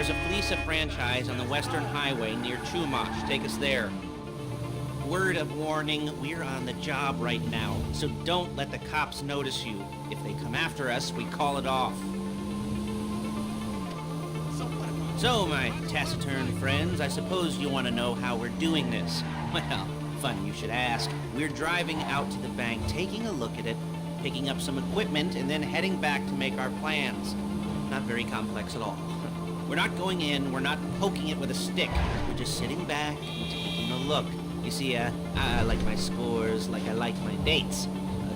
There's a Fleeca franchise on the Western Highway near Chumash. Take us there. Word of warning, we're on the job right now, so don't let the cops notice you. If they come after us, we call it off. So, my taciturn friends, I suppose you want to know how we're doing this. Well, funny you should ask. We're driving out to the bank, taking a look at it, picking up some equipment, and then heading back to make our plans. Not very complex at all. We're not going in, we're not poking it with a stick. We're just sitting back and taking a look. You see, I like my scores like I like my dates.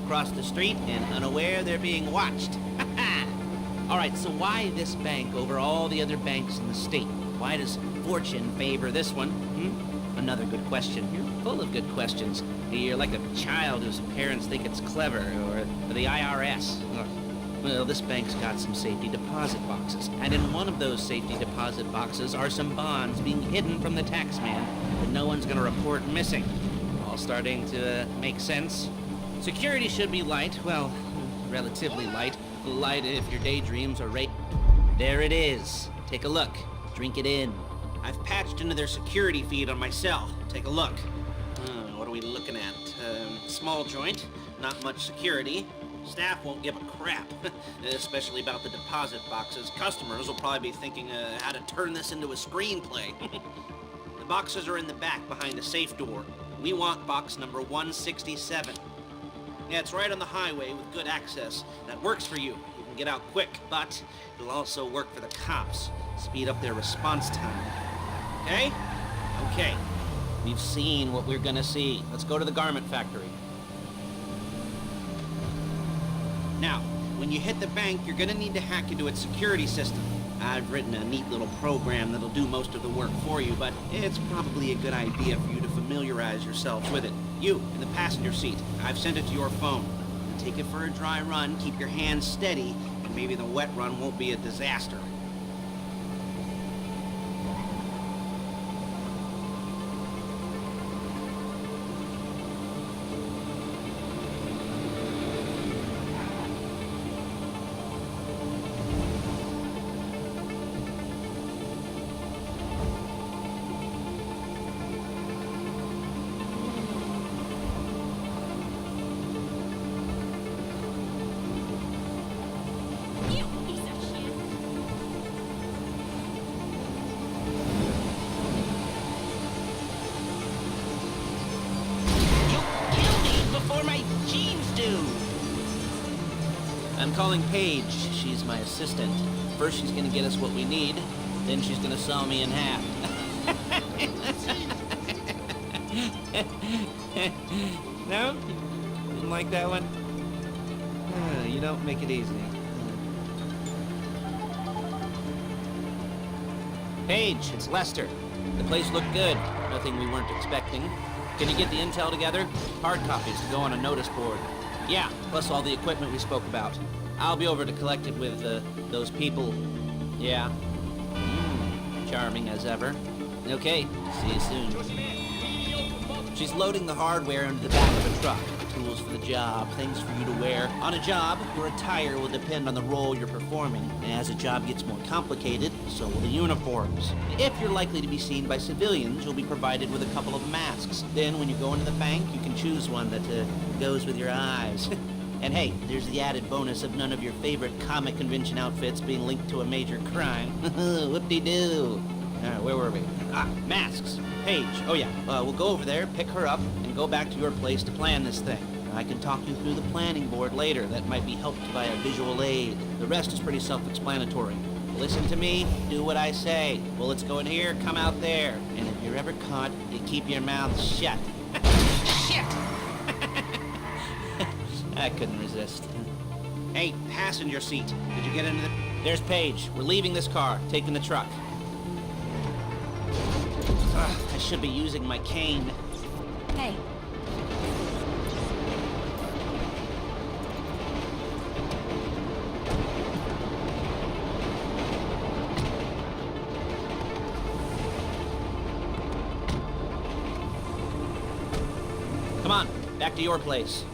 Across the street and unaware they're being watched. Alright, so why this bank over all the other banks in the state? Why does fortune favor this one? Another good question. You're full of good questions. You're like a child whose parents think it's clever, or the IRS. Well, this bank's got some safety deposit boxes, and in one of those safety deposit boxes are some bonds being hidden from the tax man that no one's gonna report missing. All starting to make sense. Security should be light, well, relatively light. Light if your daydreams are right. There it is. Take a look. Drink it in. I've patched into their security feed on my cell. Take a look. What are we looking at? Small joint, not much security. Staff won't give a crap, especially about the deposit boxes. Customers will probably be thinking how to turn this into a screenplay. The boxes are in the back behind the safe door. We want box number 167. Yeah, it's right on the highway with good access. That works for you. You can get out quick, but it'll also work for the cops. Speed up their response time. Okay? Okay. We've seen what we're gonna see. Let's go to the garment factory. Now, when you hit the bank, you're gonna need to hack into its security system. I've written a neat little program that'll do most of the work for you, but it's probably a good idea for you to familiarize yourself with it. You, in the passenger seat, I've sent it to your phone. Take it for a dry run, keep your hands steady, and maybe the wet run won't be a disaster. I'm calling Paige. She's my assistant. First she's gonna get us what we need, then she's gonna saw me in half. No? Didn't like that one? You don't make it easy. Paige, it's Lester. The place looked good. Nothing we weren't expecting. Can you get the intel together? Hard copies to go on a notice board. Yeah, plus all the equipment we spoke about. I'll be over to collect it with, those people. Yeah. Charming as ever. Okay, see you soon. She's loading the hardware into the back of the truck. Tools for the job, things for you to wear. On a job, your attire will depend on the role you're performing. And as the job gets more complicated, so will the uniforms. If you're likely to be seen by civilians, you'll be provided with a couple of masks. Then when you go into the bank, you can choose one that goes with your eyes. And hey, there's the added bonus of none of your favorite comic convention outfits being linked to a major crime. Whoop-de-doo. Where were we? Masks. Paige. Oh yeah, we'll go over there, pick her up, and go back to your place to plan this thing. I can talk you through the planning board later. That might be helped by a visual aid. The rest is pretty self-explanatory. Listen to me, do what I say. Bullets go in here, come out there. And if you're ever caught, you keep your mouth shut. Shit! I couldn't resist. Hey, passenger seat. Did you get into the... There's Paige. We're leaving this car, taking the truck. I should be using my cane. Hey. Come on, back to your place.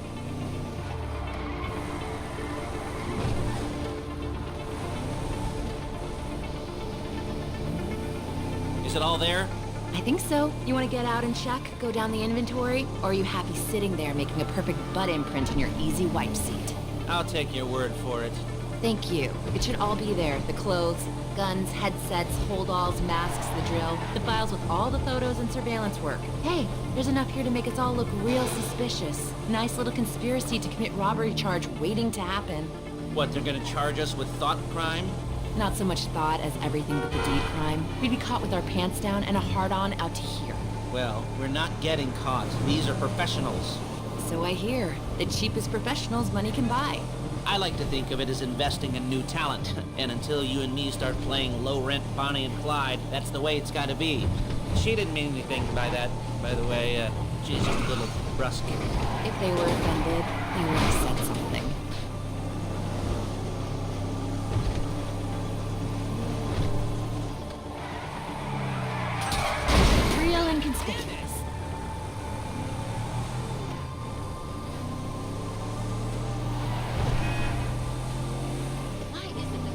Is it all there? I think so. You want to get out and check, go down the inventory, or are you happy sitting there making a perfect butt imprint in your easy wipe seat? I'll take your word for it. Thank you. It should all be there. The clothes, guns, headsets, holdalls, masks, the drill, the files with all the photos and surveillance work. Hey, there's enough here to make us all look real suspicious. Nice little conspiracy to commit robbery charge waiting to happen. What, they're gonna charge us with thought crime? Not so much thought as everything but the deed crime. We'd be caught with our pants down and a hard-on out to here. Well, we're not getting caught. These are professionals. So I hear. The cheapest professionals money can buy. I like to think of it as investing in new talent. And until you and me start playing low-rent Bonnie and Clyde, that's the way it's gotta be. She didn't mean anything by that, by the way. She's just a little brusque. If they were offended, they would have said something. Real inconspicuous. Why is it that...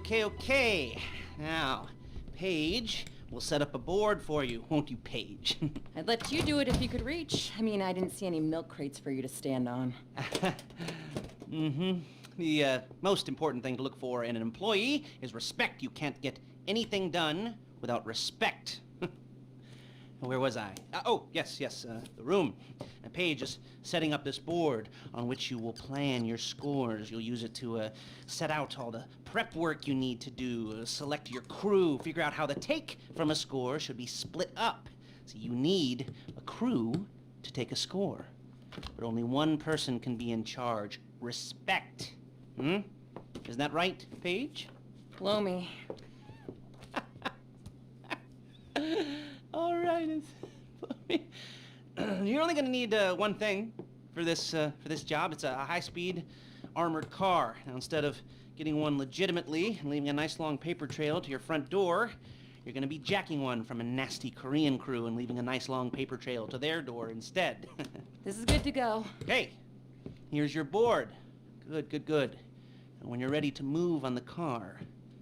Okay. Now, Paige, we'll set up a board for you, won't you, Paige? I'd let you do it if you could reach. I mean, I didn't see any milk crates for you to stand on. The most important thing to look for in an employee is respect. You can't get anything done without respect. Where was I? Yes, the room. Paige is setting up this board on which you will plan your scores. You'll use it to set out all the prep work you need to do, select your crew, figure out how the take from a score should be split up. So you need a crew to take a score. But only one person can be in charge. Respect. Isn't that right, Paige? Blow me. All right. You're only going to need one thing for this job. It's a high-speed armored car. Now, instead of getting one legitimately and leaving a nice long paper trail to your front door, you're going to be jacking one from a nasty Korean crew and leaving a nice long paper trail to their door instead. This is good to go. Hey, here's your board. Good. And when you're ready to move on the car,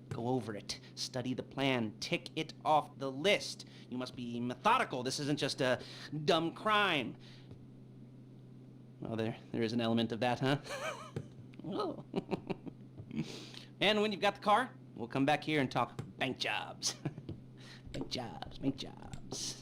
go over it, study the plan, tick it off the list. You must be methodical. This isn't just a dumb crime. Well, there is an element of that, huh? Oh. And when you've got the car, we'll come back here and talk bank jobs. Bank jobs.